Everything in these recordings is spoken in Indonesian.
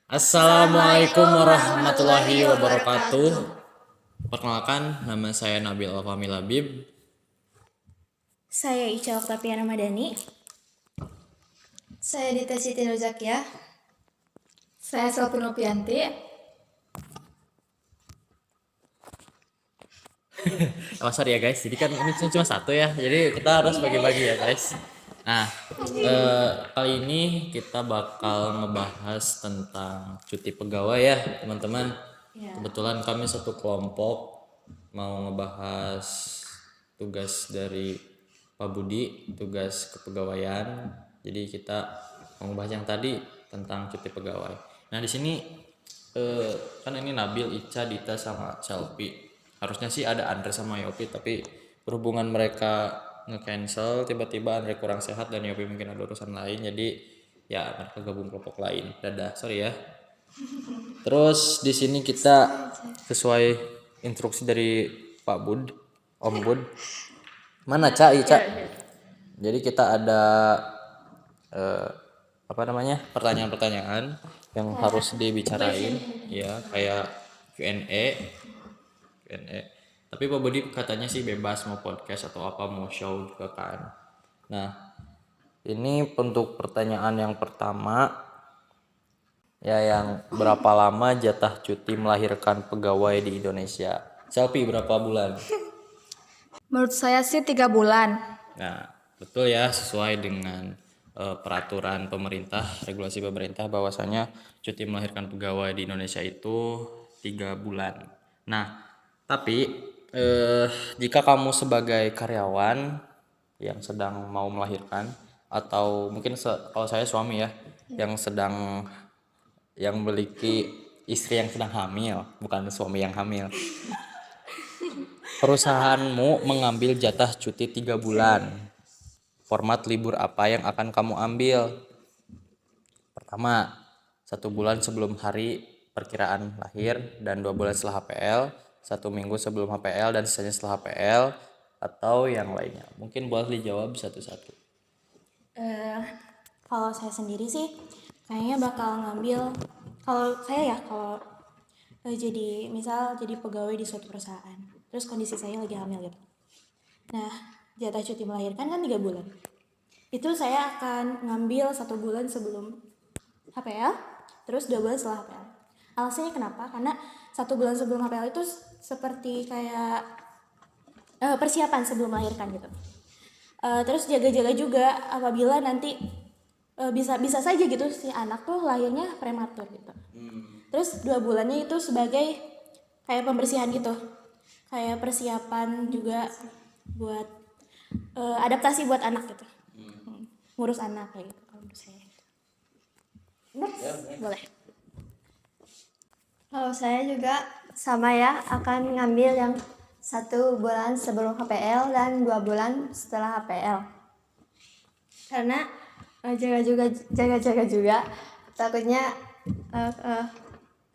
Assalamualaikum warahmatullahi wabarakatuh. Perkenalkan, nama saya Nabil Alfamil Habib. Saya Ica Oktaviana Madani. Saya Dita Siti Nurzakia. Saya Sofi Nopianti. Sorry ya guys, jadi kan ini cuma satu ya, jadi kita harus bagi-bagi ya guys. Nah, kali ini kita bakal ngebahas tentang cuti pegawai ya teman-teman. Kebetulan kami satu kelompok mau ngebahas tugas dari Pak Budi, tugas kepegawaian. Jadi kita mau ngebahas yang tadi tentang cuti pegawai. Nah di sini kan ini Nabil, Ica, Dita sama Selfie. Harusnya sih ada Andre sama Yopi, tapi berhubungan mereka nge-cancel tiba-tiba Andre kurang sehat dan Yopi mungkin ada urusan lain, jadi ya mereka gabung kelompok lain. Dadah, sorry ya. Terus di sini kita sesuai instruksi dari Pak Bud, Om Bud. Mana Ca, Ica? Jadi kita ada pertanyaan-pertanyaan yang harus dibicarain ya, kayak Q&A. Tapi Pak Budi katanya sih bebas mau podcast atau apa, mau show juga kan. Nah, ini untuk pertanyaan yang pertama ya, yang berapa lama jatah cuti melahirkan pegawai di Indonesia? Selfie berapa bulan? Menurut saya sih 3 bulan. Nah, betul ya, sesuai dengan peraturan pemerintah, regulasi pemerintah bahwasanya cuti melahirkan pegawai di Indonesia itu 3 bulan. Nah, tapi jika kamu sebagai karyawan yang sedang mau melahirkan, atau mungkin kalau saya suami ya, yang memiliki istri yang sedang hamil, bukan suami yang hamil. Perusahaanmu mengambil jatah cuti 3 bulan. Format libur apa yang akan kamu ambil? Pertama, 1 bulan sebelum hari perkiraan lahir dan 2 bulan setelah HPL, 1 minggu sebelum HPL dan sisanya setelah HPL, atau yang lainnya. Mungkin boleh dijawab satu-satu. Kalau saya sendiri sih kayaknya bakal ngambil, kalau jadi misal jadi pegawai di suatu perusahaan, terus kondisi saya lagi hamil gitu. Nah, jatah cuti melahirkan kan 3 bulan. Itu saya akan ngambil 1 bulan sebelum HPL, terus 2 bulan setelah HPL. Alasannya kenapa? Karena 1 bulan sebelum HPL itu seperti kayak persiapan sebelum melahirkan gitu. Terus jaga-jaga juga apabila nanti bisa saja gitu si anak tuh lahirnya prematur gitu. Terus 2 bulannya itu sebagai kayak pembersihan gitu, kayak persiapan juga buat adaptasi buat anak gitu, ngurus anak kayak gitu kalau menurut saya. Boleh. Kalau saya juga sama ya, akan ngambil yang 1 bulan sebelum HPL dan 2 bulan setelah HPL. Karena jaga-jaga juga takutnya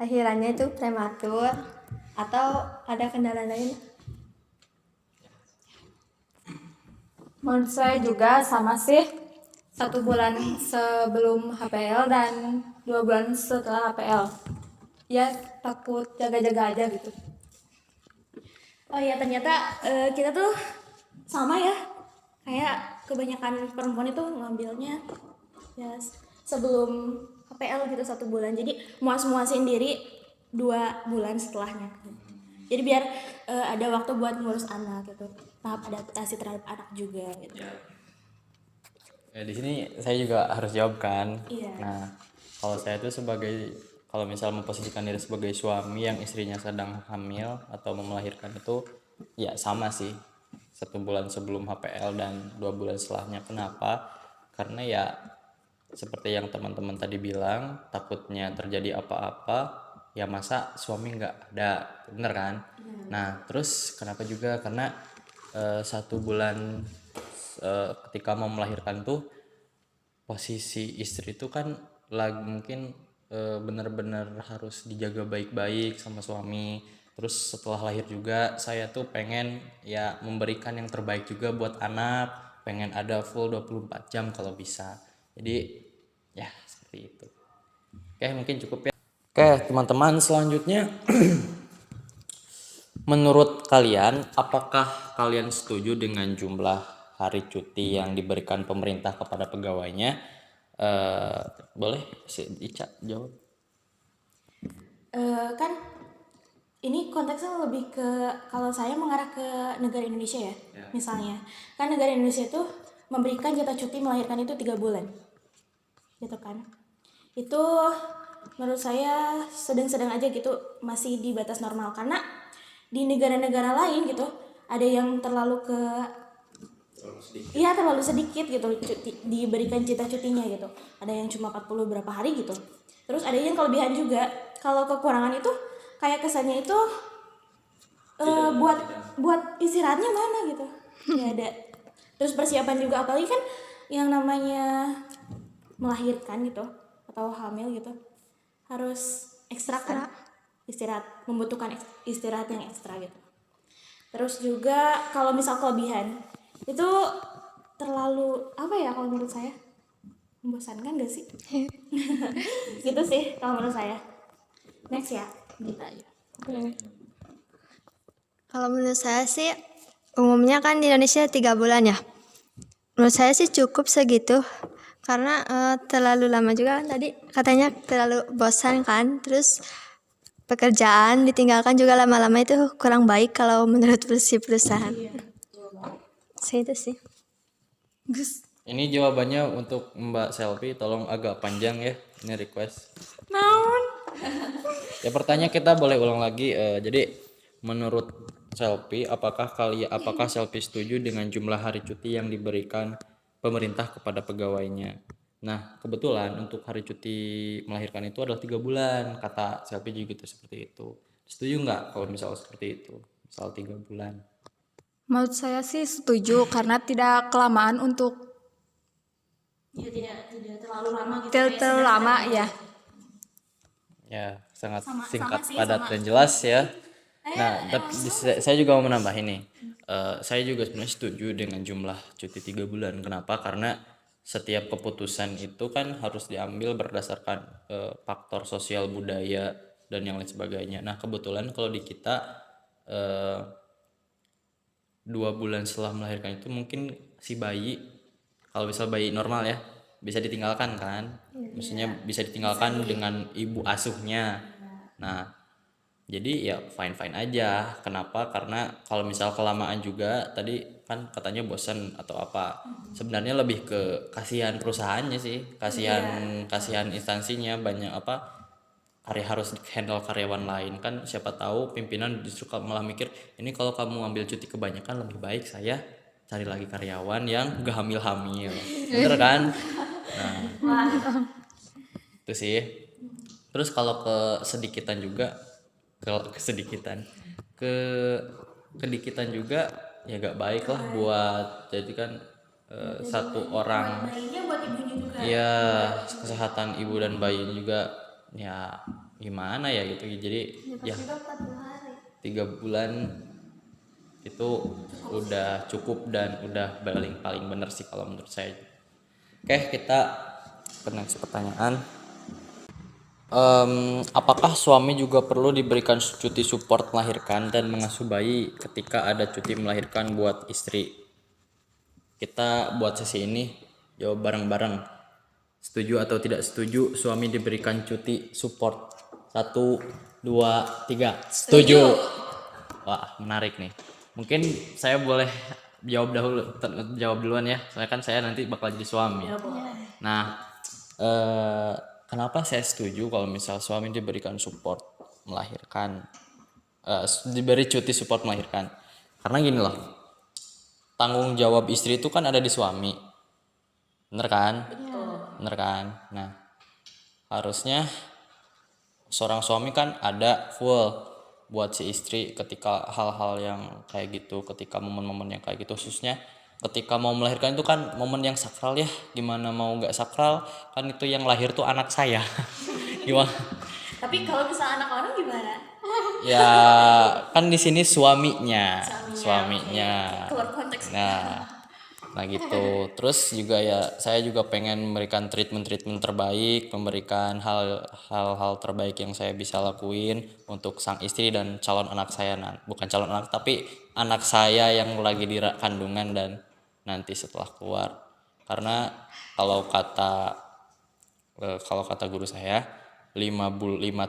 lahirannya itu prematur atau ada kendala lain. Menurut saya juga sama sih, 1 bulan sebelum HPL dan 2 bulan setelah HPL. Ya takut jaga-jaga aja gitu. Oh iya, ternyata kita tuh sama ya, kayak kebanyakan perempuan itu ngambilnya ya sebelum HPL gitu 1 bulan, jadi muas-muasin diri 2 bulan setelahnya. Jadi biar ada waktu buat ngurus anak gitu, tahap adaptasi terhadap anak juga gitu. Ya, di sini saya juga harus jawab kan. Iya. Nah, kalau misal memposisikan diri sebagai suami yang istrinya sedang hamil atau mau melahirkan, itu ya sama sih, 1 bulan sebelum HPL dan 2 bulan setelahnya. Kenapa? Karena ya seperti yang teman-teman tadi bilang, takutnya terjadi apa-apa, ya masa suami nggak ada, bener kan? Nah terus kenapa juga, karena 1 bulan ketika mau melahirkan tuh posisi istri itu kan lagi mungkin benar-benar harus dijaga baik-baik sama suami. Terus setelah lahir juga saya tuh pengen ya memberikan yang terbaik juga buat anak, pengen ada full 24 jam kalau bisa. Jadi ya seperti itu. Oke, mungkin cukup ya. Oke, teman-teman, selanjutnya menurut kalian apakah kalian setuju dengan jumlah hari cuti yang diberikan pemerintah kepada pegawainya? Boleh si Ica jawab. Kan ini konteksnya lebih ke kalau saya mengarah ke negara Indonesia ya. Misalnya kan negara Indonesia itu memberikan jatah cuti melahirkan itu 3 bulan gitu kan. Itu menurut saya sedang-sedang aja gitu, masih di batas normal. Karena di negara-negara lain gitu ada yang terlalu ke iya terlalu sedikit gitu diberikan jatah cutinya gitu. Ada yang cuma 40 berapa hari gitu. Terus ada yang kelebihan juga. Kalau kekurangan itu kayak kesannya itu buat istirahatnya mana gitu. Ya ada. Terus persiapan juga, apalagi kan yang namanya melahirkan gitu atau hamil gitu harus ekstra kan, istirahat, membutuhkan istirahat yang ekstra gitu. Terus juga kalau misal kelebihan itu terlalu apa ya, kalau menurut saya membosankan gak sih? Gitu sih kalau menurut saya. Next ya, kita aja. Kalau menurut saya sih umumnya kan di Indonesia 3 bulan ya. Menurut saya sih cukup segitu karena terlalu lama juga kan tadi katanya terlalu bosan kan. Terus pekerjaan ditinggalkan juga lama-lama itu kurang baik kalau menurut si perusahaan. Itu sih. Gus. Ini jawabannya untuk Mbak Selvi, tolong agak panjang ya. Ini request. Naon? Ya pertanyaan kita boleh ulang lagi. Jadi menurut Selvi, apakah Selvi setuju dengan jumlah hari cuti yang diberikan pemerintah kepada pegawainya? Nah, kebetulan untuk hari cuti melahirkan itu adalah 3 bulan, kata Selvi juga gitu, seperti itu. Setuju nggak kalau misal seperti itu? Misal 3 bulan. Menurut saya sih setuju karena tidak kelamaan untuk Ya tidak terlalu lama gitu. terlalu lama ya. Ya, sangat Sama singkat, sih, padat, sama. dan jelas ya. Nah, tapi saya juga mau menambah ini. Saya juga sebenarnya setuju dengan jumlah cuti 3 bulan. Kenapa? Karena setiap keputusan itu kan harus diambil berdasarkan faktor sosial, budaya, dan yang lain sebagainya. Nah, kebetulan kalau di kita 2 bulan setelah melahirkan itu mungkin si bayi, kalau misal bayi normal ya, bisa ditinggalkan kan, maksudnya bisa ditinggalkan dengan ibu asuhnya. Nah, jadi ya fine fine aja. Kenapa? Karena kalau misal kelamaan juga tadi kan katanya bosan atau apa, sebenarnya lebih ke kasihan perusahaannya sih, kasihan instansinya, banyak apa harus handle karyawan lain kan. Siapa tahu pimpinan justru malah mikir, ini kalau kamu ambil cuti kebanyakan lebih baik saya cari lagi karyawan yang gak hamil-hamil, bener kan? Nah, itu sih. Terus kalau kesedikitan juga, ke kedikitan juga ya gak baik lah buat, jadi kan satu orang Bayinya buat ibunya juga. ya, kesehatan ibu dan bayi juga ya gimana ya gitu. Jadi ya 3 bulan itu udah cukup dan udah paling bener sih kalau menurut saya. Oke, kita ke next pertanyaan. Apakah suami juga perlu diberikan cuti support melahirkan dan mengasuh bayi ketika ada cuti melahirkan buat istri? Kita buat sesi ini jawab bareng-bareng. Setuju atau tidak setuju suami diberikan cuti support? 1, 2, 3. Setuju. Wah, menarik nih. Mungkin saya boleh jawab duluan ya. Soalnya kan saya nanti bakal jadi suami. Nah, kenapa saya setuju kalau misal suami diberikan support melahirkan, diberi cuti support melahirkan? Karena gini loh, tanggung jawab istri itu kan ada di suami, bener kan? Bener kan? Nah, harusnya seorang suami kan ada full buat si istri ketika hal-hal yang kayak gitu, ketika momen-momen yang kayak gitu, khususnya ketika mau melahirkan itu kan momen yang sakral ya. Gimana mau nggak sakral, kan itu yang lahir tuh anak saya. Gimana Tapi kalau misal anak orang gimana? ya, kan di sini suaminya. Keluar konteks. Nah, Nah gitu. Terus juga ya saya juga pengen memberikan treatment terbaik, memberikan hal-hal terbaik yang saya bisa lakuin untuk sang istri dan calon anak saya. Bukan calon anak tapi anak saya yang lagi di kandungan dan nanti setelah keluar. Karena kalau kata kalau kata guru saya 5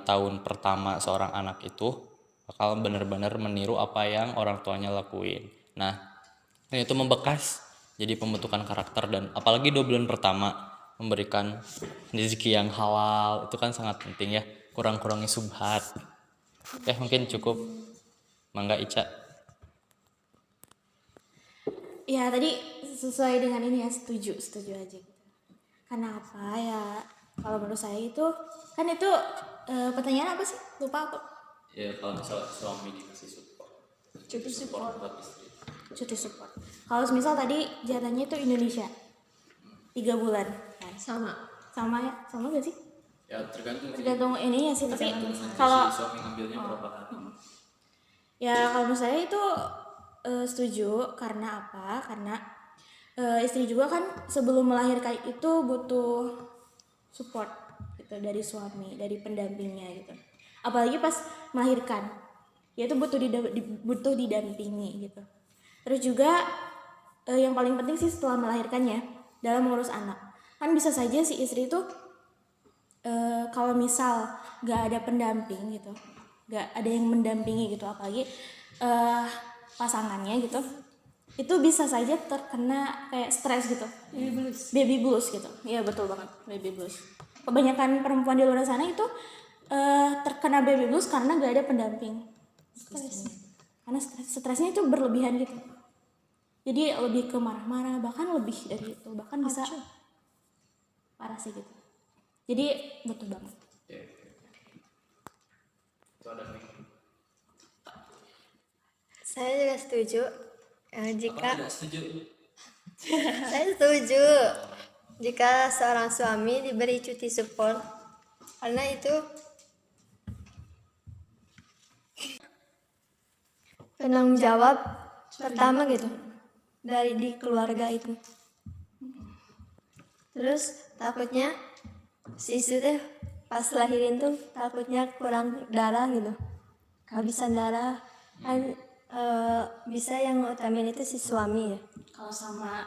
tahun pertama seorang anak itu bakal benar-benar meniru apa yang orang tuanya lakuin. Nah, itu membekas jadi pembentukan karakter dan apalagi 2 bulan pertama memberikan rezeki yang halal itu kan sangat penting ya, kurang-kurangi subhat. Mungkin cukup. Mangga Ica. Ya tadi sesuai dengan ini ya, setuju aja gitu. Karena apa ya, kalau menurut saya itu kan itu pertanyaan apa sih, lupa aku. Ya kalau misalnya suami dikasih support, buat istri. Cuti support. Kalau misal tadi jatahnya itu Indonesia 3 bulan kan. Sama ya, sama gak sih? Ya Tergantung ininya sih, tapi kalau suami ngambilnya berapa hari. ya kalau menurut saya itu setuju. Karena apa? Karena istri juga kan sebelum melahirkan itu butuh support gitu dari suami, dari pendampingnya gitu. Apalagi pas melahirkan, ya itu butuh didampingi gitu. Terus juga yang paling penting sih setelah melahirkannya dalam mengurus anak. Kan bisa saja si istri itu kalau misal gak ada pendamping gitu, gak ada yang mendampingi gitu, apalagi pasangannya gitu, itu bisa saja terkena kayak stres gitu, baby blues gitu. Iya betul banget, baby blues. Kebanyakan perempuan di luar sana itu terkena baby blues karena gak ada pendamping. Karena stresnya itu berlebihan gitu, jadi lebih ke marah-marah, bahkan lebih dari itu, bahkan bisa parah sih gitu. Jadi betul banget. Saya juga setuju. Jika Tidak setuju. saya setuju jika seorang suami diberi cuti support, karena itu penanggung jawab pertama gitu dari di keluarga itu. Terus takutnya si istri teh pas lahirin tuh takutnya kurang darah gitu, kehabisan darah kan. Bisa yang utamain itu si suami ya. Kalau sama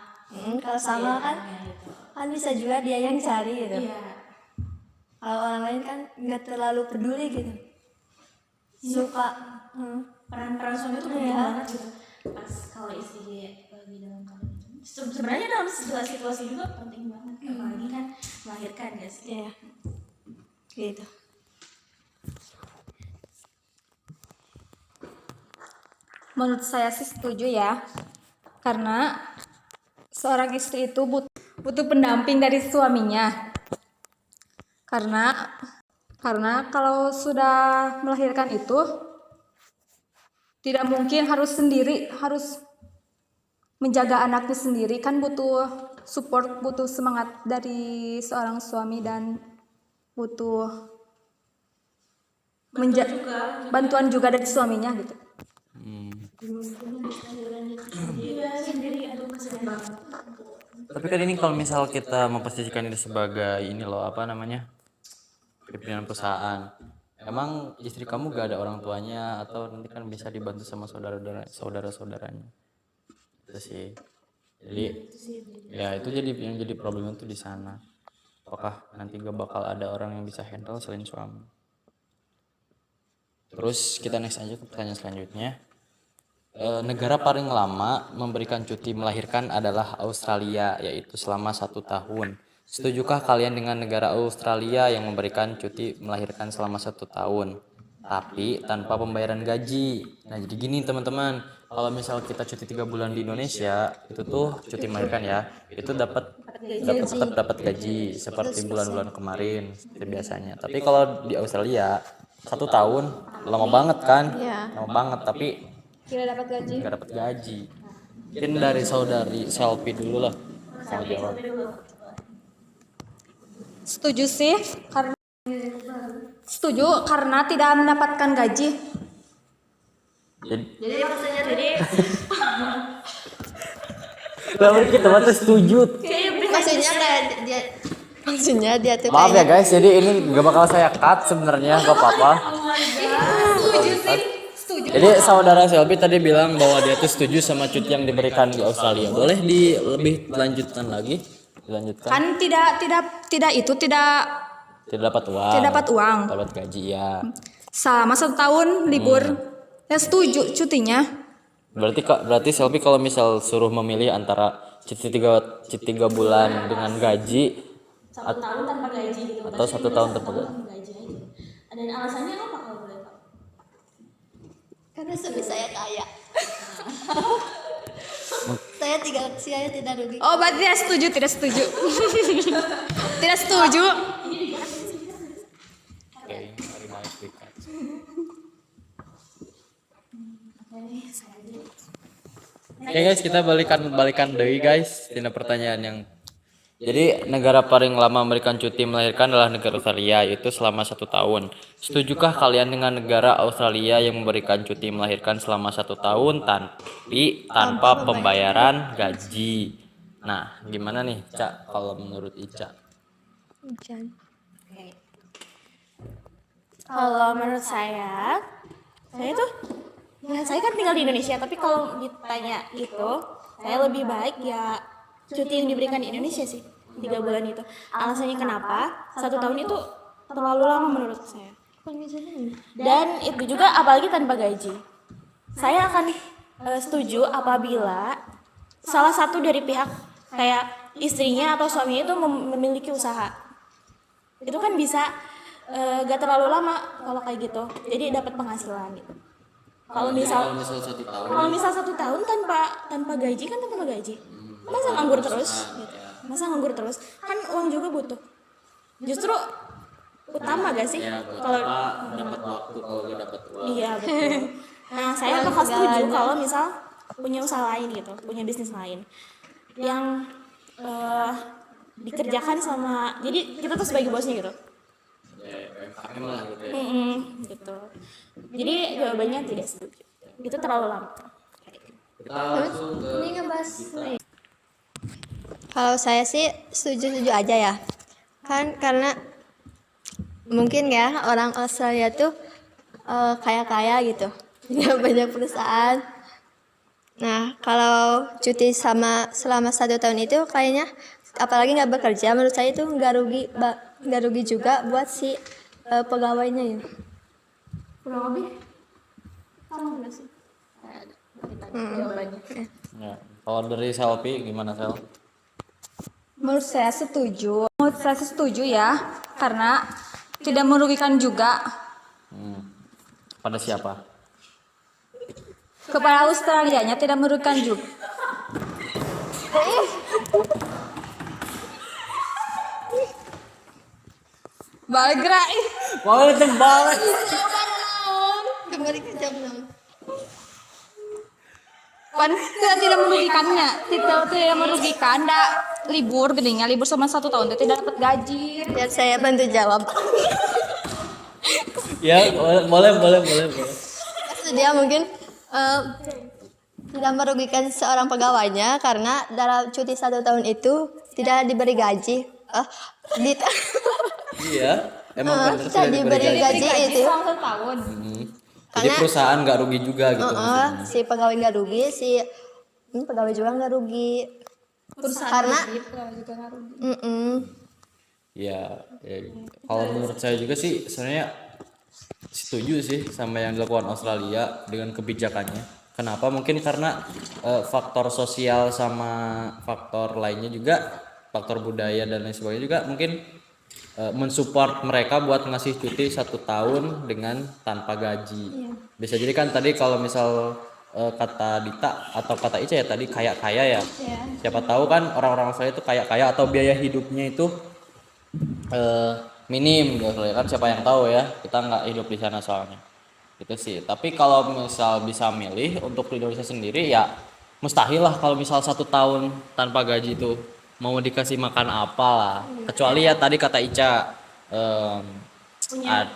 Kalau sama kan bisa juga dia yang cari gitu. iya, Kalau orang lain kan nggak terlalu peduli gitu, suka. peran suami itu penting banget gitu. Pas kalau istri dia lagi dalam keadaan itu, sebenarnya dalam segala situasi juga penting banget, apalagi kan melahirkan ya sih. Iya, gitu. Menurut saya sih setuju ya, karena seorang istri itu butuh pendamping dari suaminya. Karena kalau sudah melahirkan itu tidak mungkin harus sendiri, harus menjaga anaknya sendiri, kan butuh support, butuh semangat dari seorang suami dan butuh bantuan juga dari suaminya gitu. Tapi kan ini kalau misal kita memposisikan ini sebagai ini loh, apa namanya, pimpinan perusahaan, emang istri kamu gak ada orang tuanya atau nanti kan bisa dibantu sama saudaranya itu sih. Jadi ya itu yang jadi problem itu di sana, apakah nanti gak bakal ada orang yang bisa handle selain suami. Terus kita next aja ke pertanyaan selanjutnya. Negara paling lama memberikan cuti melahirkan adalah Australia, yaitu selama 1 tahun. Setujukah kalian dengan negara Australia yang memberikan cuti melahirkan selama 1 tahun, tapi tanpa pembayaran gaji? Nah jadi gini teman-teman, kalau misal kita cuti 3 bulan di Indonesia, itu tuh cuti melahirkan ya, itu dapat gaji seperti bulan-bulan kemarin seperti biasanya. Tapi kalau di Australia 1 tahun lama banget kan, lama banget tapi Tidak dapat gaji. nggak dapat gaji. Mungkin dari saudari Selfie dulu lah mau jawab. Setuju karena tidak mendapatkan gaji. Jadi Lah kita mah setuju. Maksudnya dia tuh Maaf ya kayaknya guys, jadi ini gak bakal saya cut sebenarnya, gak apa-apa. Jadi saudara Selvi tadi bilang bahwa dia tuh setuju sama cuti yang diberikan di Australia. Boleh lebih lanjutkan lagi? Dilanjutkan. Kan Tidak dapat uang. tidak dapat uang. Dapat gaji ya. Selama 1 tahun libur. Ya setuju cutinya. Berarti Selvi kalau misal suruh memilih antara cuti 3 bulan dengan gaji 1 tahun tanpa gaji gitu. atau 1 tahun tanpa gaji. Gaji aja. Dan alasannya apa kalau boleh tahu? karena suami saya kaya. Saya tidak rugi. Oh, berarti tidak setuju. Tidak setuju. Oke, terima kasih. Oke guys, kita balikan deui guys tina pertanyaan yang jadi negara paling lama memberikan cuti melahirkan adalah negara Australia, yaitu selama 1 tahun. Setujukah kalian dengan negara Australia yang memberikan cuti melahirkan selama 1 tahun tanpa pembayaran gaji? Nah, gimana nih, Cak, kalau menurut Ica? Kalau menurut saya tuh ya saya kan tinggal di Indonesia, tapi kalau ditanya itu saya lebih baik ya cuti yang diberikan di Indonesia sih, 3 bulan itu. Alasannya kenapa? 1 tahun itu terlalu lama menurut saya. Dan itu juga apalagi tanpa gaji. Saya akan setuju apabila salah satu dari pihak kayak istrinya atau suaminya itu memiliki usaha. Itu kan bisa gak terlalu lama kalau kayak gitu. Jadi dapat penghasilan gitu. Kalau misal 1 tahun. Kalau misal 1 tahun tanpa gaji kan tanpa gaji. Masa nganggur terus gitu. Masa nganggur terus? Kan uang juga butuh. Justru utama gak sih? Kalau dapat waktu kalau gak dapat uang. iya betul. Nah, saya bakal setuju kalau misal punya usaha lain gitu, punya bisnis lain yang dikerjakan sama, jadi kita tuh sebagai bosnya gitu. Gitu. Jadi jawabannya tidak setuju. Itu terlalu lama. Ini ngebahas. Kalau saya sih setuju-setuju aja ya. Kan karena mungkin ya orang Australia tuh kaya-kaya gitu. Punya banyak perusahaan. Nah, kalau cuti selama 1 tahun itu kayaknya apalagi nggak bekerja, menurut saya itu nggak rugi juga buat si pegawainya ya. Kurang lebih sama nggak sih? Jawabannya. Ya. Kalau dari Selvi gimana Sel? Menurut saya setuju ya, karena tidak merugikan juga Pada siapa? kepada Australianya, tidak merugikan juga. Balik gerak. Mau balik. Kembali ke jam 6. Kan tidak merugikannya, tidak merugikan, ndak libur gedenya, libur selama 1 tahun tidak dapat gaji. Biar saya bantu jawab. Ya, boleh. Maksud dia mungkin tidak merugikan seorang pegawainya karena dalam cuti 1 tahun itu tidak diberi gaji. Iya, emang benar tidak diberi gaji itu. Selama 1 tahun. Jadi perusahaan nggak rugi juga gitu. Si pegawai nggak rugi, si pegawai juga nggak rugi. Karena Ya, kalau menurut saya juga sih sebenarnya setuju sih sama yang dilakukan Australia dengan kebijakannya. Kenapa? Mungkin karena faktor sosial sama faktor lainnya juga, faktor budaya dan lain sebagainya juga mungkin mensupport mereka buat ngasih cuti 1 tahun dengan tanpa gaji. Bisa jadi kan tadi kalau misal kata Dita atau kata Ica ya tadi kaya-kaya ya. Siapa tahu kan orang-orang Australia itu kaya-kaya atau biaya hidupnya itu minim gitu ya kan, siapa yang tahu ya, kita nggak hidup di sana soalnya itu sih. Tapi kalau misal bisa milih untuk di Indonesia sendiri ya mustahil lah kalau misal 1 tahun tanpa gaji itu mau dikasih makan apa lah, kecuali ya tadi kata Ica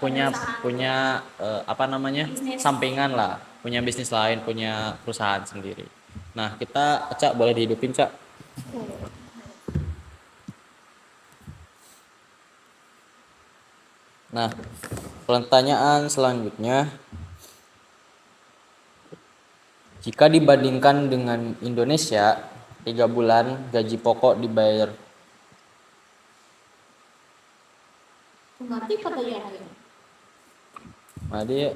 punya apa namanya sampingan lah, punya bisnis lain, punya perusahaan sendiri. Nah kita Cak boleh dihidupin Cak. Nah, pertanyaan selanjutnya, jika dibandingkan dengan Indonesia, 3 bulan gaji pokok dibayar. Ngerti pertanyaannya? Madi ya.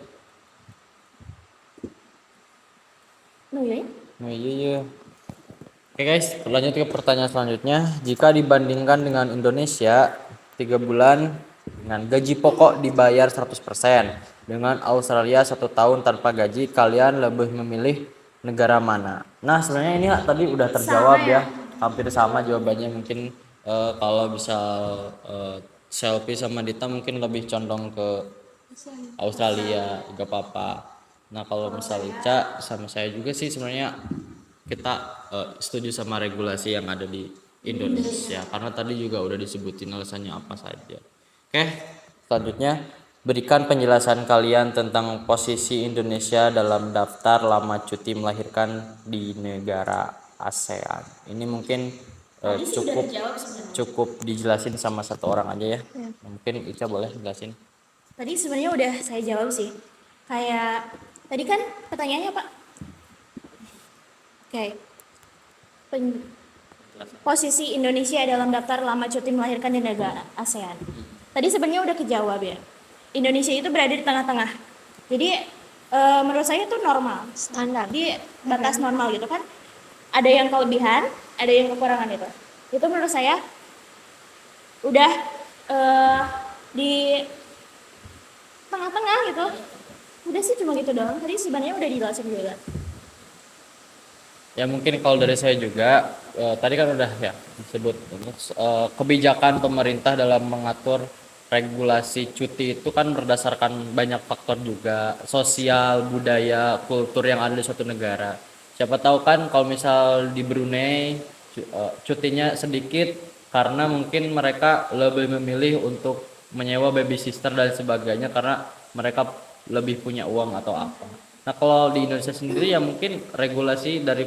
No ya? Nah, iya. Oke guys, lanjut ke pertanyaan selanjutnya. Jika dibandingkan dengan Indonesia, 3 bulan dengan gaji pokok dibayar 100%. Dengan Australia 1 tahun tanpa gaji, kalian lebih memilih negara mana? Nah, sebenarnya ini tadi udah terjawab ya. Hampir sama jawabannya. Mungkin kalau bisa Selfie sama Dita mungkin lebih condong ke Australia, gak apa-apa. Nah, kalau misal Ica sama saya juga sih sebenarnya kita setuju sama regulasi yang ada di Indonesia karena tadi juga udah disebutin alasannya apa saja. Oke, selanjutnya berikan penjelasan kalian tentang posisi Indonesia dalam daftar lama cuti melahirkan di negara ASEAN. Ini mungkin cukup dijelasin sama satu orang aja ya. Mungkin Ica boleh jelasin. Tadi sebenarnya udah saya jawab sih. Kayak tadi kan pertanyaannya Pak. Oke. Posisi Indonesia dalam daftar lama cuti melahirkan di negara ASEAN. Tadi sebenarnya udah kejawab ya. Indonesia itu berada di tengah-tengah. Jadi menurut saya itu normal. Standar. Di batas normal gitu kan. Ada yang kelebihan, ada yang kekurangan itu. Itu menurut saya udah di tengah-tengah gitu. Udah sih cuma gitu doang. Tadi sebenarnya udah dijelasin juga. Ya mungkin kalau dari saya juga tadi kan udah ya disebut kebijakan pemerintah dalam mengatur regulasi cuti itu kan berdasarkan banyak faktor juga, sosial, budaya, kultur yang ada di suatu negara. Siapa tahu kan kalau misal di Brunei cutinya sedikit karena mungkin mereka lebih memilih untuk menyewa baby sister dan sebagainya karena mereka lebih punya uang atau apa. Nah, kalau di Indonesia sendiri ya mungkin regulasi dari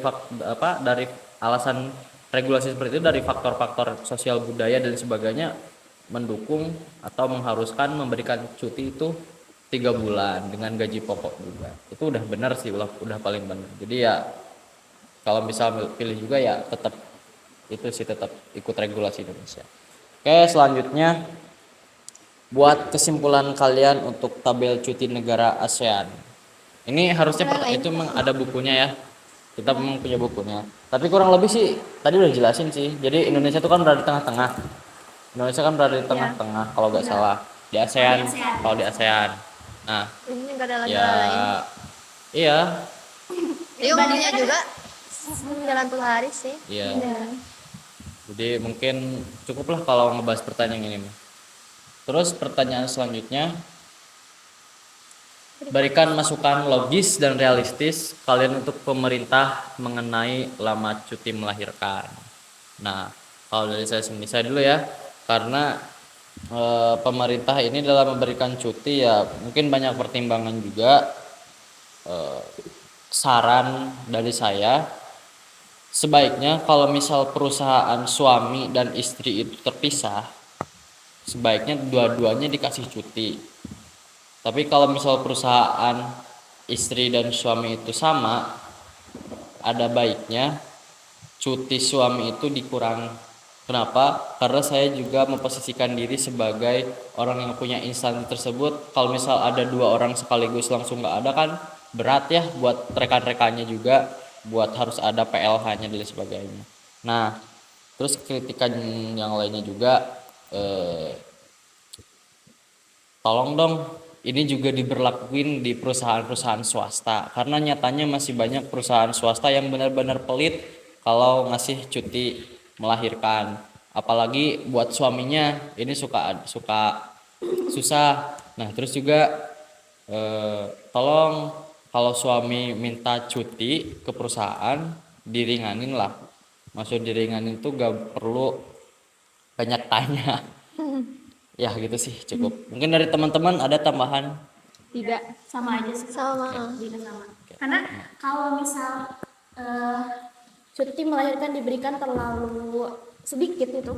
dari alasan regulasi seperti itu dari faktor-faktor sosial budaya dan sebagainya mendukung atau mengharuskan memberikan cuti itu 3 bulan dengan gaji pokok juga. Itu udah benar sih, udah paling benar. Jadi ya kalau misal pilih juga ya tetap itu sih tetap ikut regulasi Indonesia. Oke, selanjutnya buat kesimpulan kalian untuk tabel cuti negara ASEAN. Ini harusnya itu memang ada bukunya ya. Kita memang punya bukunya. Tapi kurang lebih sih tadi udah jelasin sih. Jadi Indonesia itu kan berada di tengah-tengah. Indonesia kan berada di tengah-tengah kalau nggak salah di ASEAN. Kalau di ASEAN. Nah, Ini nggak ada ya lain. iya, Ini umurnya juga 90 hari sih. iya. Jadi mungkin cukuplah kalau ngebahas pertanyaan ini. Terus pertanyaan selanjutnya, berikan masukan logis dan realistis kalian untuk pemerintah mengenai lama cuti melahirkan. Nah, kalau dari saya sendiri saya dulu ya, karena pemerintah ini dalam memberikan cuti ya mungkin banyak pertimbangan juga. Saran dari saya, sebaiknya kalau misal perusahaan suami dan istri itu terpisah, sebaiknya dua-duanya dikasih cuti. Tapi kalau misal perusahaan istri dan suami itu sama, ada baiknya cuti suami itu dikurangi. Kenapa? Karena saya juga memposisikan diri sebagai orang yang punya instansi tersebut. Kalau misal ada 2 orang sekaligus langsung nggak ada kan berat ya buat rekan-rekannya juga, buat harus ada PLH-nya dan sebagainya. Nah, terus kritikan yang lainnya juga tolong dong ini juga diberlakuin di perusahaan-perusahaan swasta karena nyatanya masih banyak perusahaan swasta yang benar-benar pelit kalau ngasih cuti melahirkan, apalagi buat suaminya ini suka susah. Nah, terus juga tolong kalau suami minta cuti ke perusahaan diringanin lah, maksud diringanin tuh gak perlu banyak tanya. Ya gitu sih cukup. Mungkin dari teman-teman ada tambahan? Tidak, sama aja sih. Sama. Tidak sama. Karena kalau misal cuti melahirkan diberikan terlalu sedikit itu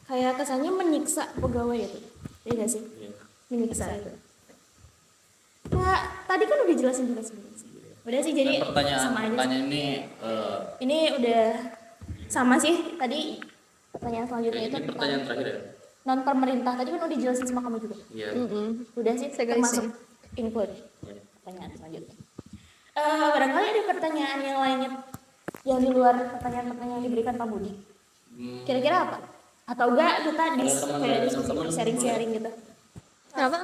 kayak kesannya menyiksa pegawai itu. Iya gak sih? Menyiksa itu. Nah, tadi kan udah jelasin juga sebenarnya. Udah sih jadi Dan pertanyaan sama aja. pertanyaan ini Ini udah sama sih tadi pertanyaan selanjutnya itu ini pertanyaan terakhir ya. non pemerintah tadi kan udah dijelasin sama kamu juga. Iya. Udah sih Saya garis termasuk include pertanyaan selanjutnya. Barangkali ada pertanyaan yang lainnya yang di luar pertanyaan-pertanyaan yang diberikan Pak Budi. Kira-kira apa? Atau enggak kita Ada teman kayak dari diskusi teman-teman sharing-sharing gitu. Kenapa?